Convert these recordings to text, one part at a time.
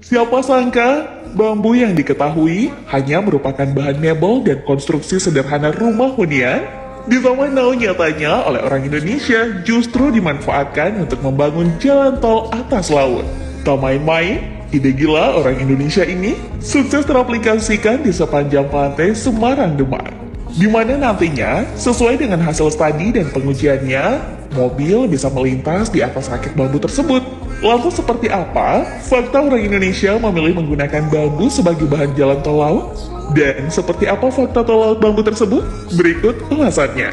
Siapa sangka, bambu yang diketahui hanya merupakan bahan mebel dan konstruksi sederhana rumah hunian, di zaman now nyatanya oleh orang Indonesia justru dimanfaatkan untuk membangun jalan tol atas laut. Tak main-main, ide gila orang Indonesia ini sukses teraplikasikan di sepanjang pantai Semarang Demak. Di mana nantinya, sesuai dengan hasil studi dan pengujiannya, mobil bisa melintas di atas rakit bambu tersebut. Lalu seperti apa fakta orang Indonesia memilih menggunakan bambu sebagai bahan jalan tol laut? Dan seperti apa fakta tol laut bambu tersebut? Berikut ulasannya.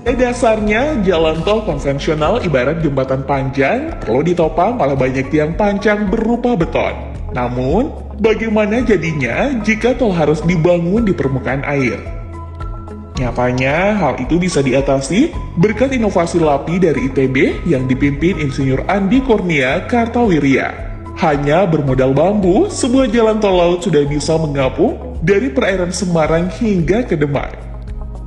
Pada dasarnya, jalan tol konvensional ibarat jembatan panjang, perlu ditopang oleh banyak tiang panjang berupa beton. Namun, bagaimana jadinya jika tol harus dibangun di permukaan air? Nyatanya, hal itu bisa diatasi berkat inovasi LAPI dari ITB yang dipimpin Insinyur Andi Kurnia Kartawirya. Hanya bermodal bambu, sebuah jalan tol laut sudah bisa mengapung dari perairan Semarang hingga ke Demak.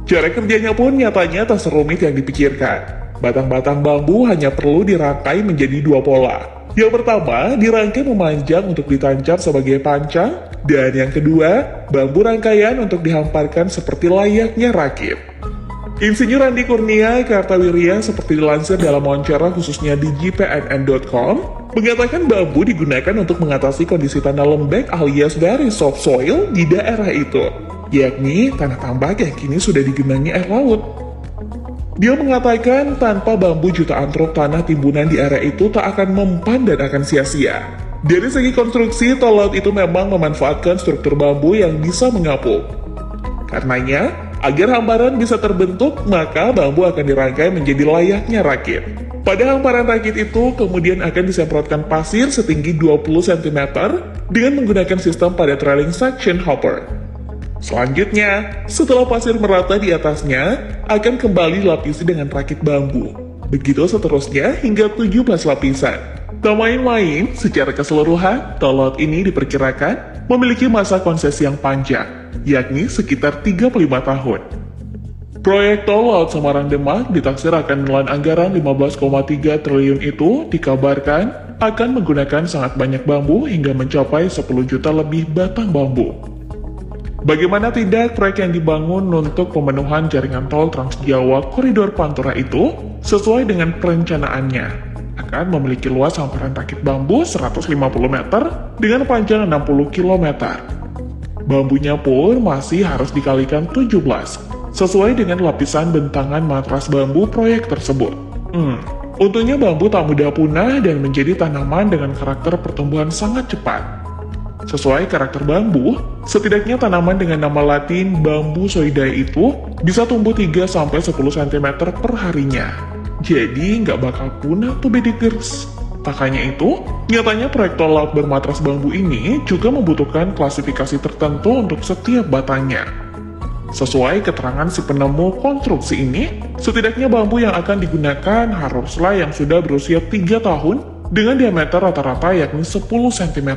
Cara kerjanya pun nyatanya tak serumit yang dipikirkan. Batang-batang bambu hanya perlu dirangkai menjadi dua pola. Yang pertama, dirangkai memanjang untuk ditancap sebagai pancang, dan yang kedua, bambu rangkaian untuk dihamparkan seperti layaknya rakit. Insinyur Andi Kurnia Kartawirya seperti dilansir dalam wawancara khususnya di jpnn.com, mengatakan bambu digunakan untuk mengatasi kondisi tanah lembek alias very soft soil di daerah itu, yakni tanah tambak yang kini sudah digenangi air laut. Dia mengatakan tanpa bambu jutaan truk tanah timbunan di area itu tak akan mempan dan akan sia-sia. Dari segi konstruksi, tol laut itu memang memanfaatkan struktur bambu yang bisa mengapung. Karenanya, agar hamparan bisa terbentuk, maka bambu akan dirangkai menjadi layaknya rakit. Pada hamparan rakit itu, kemudian akan disemprotkan pasir setinggi 20 cm dengan menggunakan sistem pada trailing suction hopper. Selanjutnya, setelah pasir merata di atasnya, akan kembali dilapisi dengan rakit bambu. Begitu seterusnya hingga 17 lapisan. Tak main-main, secara keseluruhan, tol laut ini diperkirakan memiliki masa konsesi yang panjang, yakni sekitar 35 tahun. Proyek tol laut Semarang Demak ditaksir akan menelan anggaran 15,3 triliun itu dikabarkan akan menggunakan sangat banyak bambu hingga mencapai 10 juta lebih batang bambu. Bagaimana tidak, proyek yang dibangun untuk pemenuhan jaringan tol Trans Jawa Koridor Pantura itu sesuai dengan perencanaannya akan memiliki luas hamparan rakit bambu 150 meter dengan panjang 60 km. Bambunya pun masih harus dikalikan 17, sesuai dengan lapisan bentangan matras bambu proyek tersebut. Untungnya bambu tak mudah punah dan menjadi tanaman dengan karakter pertumbuhan sangat cepat. Sesuai karakter bambu, setidaknya tanaman dengan nama latin Bambusoidae itu bisa tumbuh 3-10 cm per harinya. Jadi nggak bakal punah tuh bedikers. Tak hanya itu, nyatanya proyek tol laut bermatras bambu ini juga membutuhkan klasifikasi tertentu untuk setiap batangnya. Sesuai keterangan si penemu konstruksi ini, setidaknya bambu yang akan digunakan haruslah yang sudah berusia 3 tahun dengan diameter rata-rata yakni 10 cm.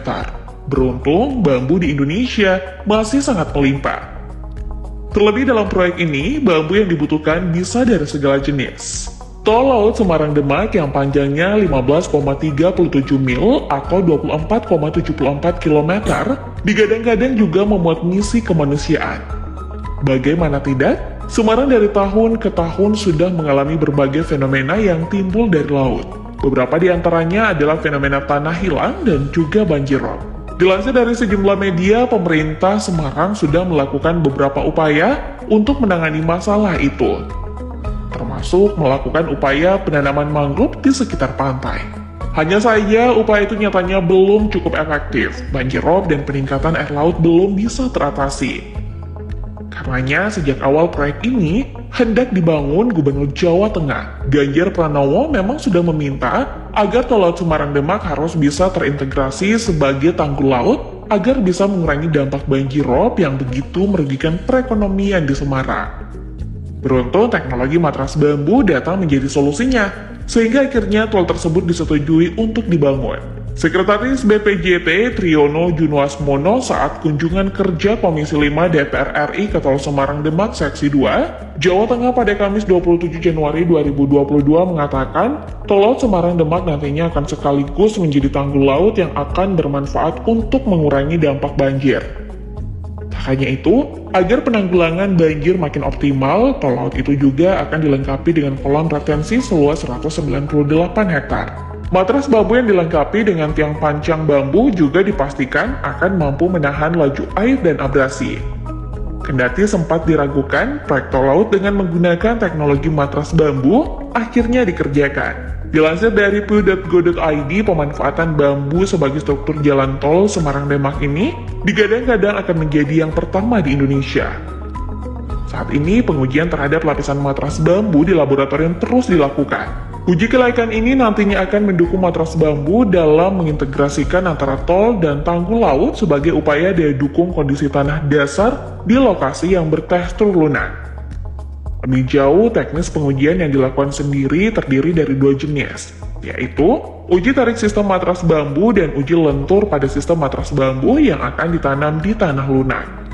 Beruntung, bambu di Indonesia masih sangat melimpah. Terlebih dalam proyek ini, bambu yang dibutuhkan bisa dari segala jenis. Tol laut Semarang Demak yang panjangnya 15,37 mil atau 24,74 km, digadang-gadang juga memuat misi kemanusiaan. Bagaimana tidak, Semarang dari tahun ke tahun sudah mengalami berbagai fenomena yang timbul dari laut. Beberapa di antaranya adalah fenomena tanah hilang dan juga banjir rob. Dilansir dari sejumlah media, pemerintah Semarang sudah melakukan beberapa upaya untuk menangani masalah itu, termasuk melakukan upaya penanaman mangrove di sekitar pantai. Hanya saja, upaya itu nyatanya belum cukup efektif. Banjir rob dan peningkatan air laut belum bisa teratasi. Karenanya, sejak awal proyek ini hendak dibangun, Gubernur Jawa Tengah, Ganjar Pranowo memang sudah meminta agar tol laut Semarang Demak harus bisa terintegrasi sebagai tanggul laut agar bisa mengurangi dampak banjir rob yang begitu merugikan perekonomian di Semarang. Beruntung teknologi matras bambu datang menjadi solusinya, sehingga akhirnya tol tersebut disetujui untuk dibangun. Sekretaris BPJT Triyono Junwasmono saat kunjungan kerja Komisi 5 DPR RI ke Tol Semarang Demak Seksi 2, Jawa Tengah pada Kamis 27 Januari 2022 mengatakan, Tol Laut Semarang Demak nantinya akan sekaligus menjadi tanggul laut yang akan bermanfaat untuk mengurangi dampak banjir. Tak hanya itu, agar penanggulangan banjir makin optimal, tol laut itu juga akan dilengkapi dengan kolam retensi seluas 198 hektar. Matras bambu yang dilengkapi dengan tiang panjang bambu juga dipastikan akan mampu menahan laju air dan abrasi. Kendati sempat diragukan, proyek tol laut dengan menggunakan teknologi matras bambu akhirnya dikerjakan. Dilansir dari pu.go.id, pemanfaatan bambu sebagai struktur jalan tol Semarang-Demak ini digadang-gadang akan menjadi yang pertama di Indonesia. Saat ini, pengujian terhadap lapisan matras bambu di laboratorium terus dilakukan. Uji kelaikan ini nantinya akan mendukung matras bambu dalam mengintegrasikan antara tol dan tanggul laut sebagai upaya daya dukung kondisi tanah dasar di lokasi yang bertekstur lunak. Lebih jauh, teknis pengujian yang dilakukan sendiri terdiri dari dua jenis, yaitu uji tarik sistem matras bambu dan uji lentur pada sistem matras bambu yang akan ditanam di tanah lunak.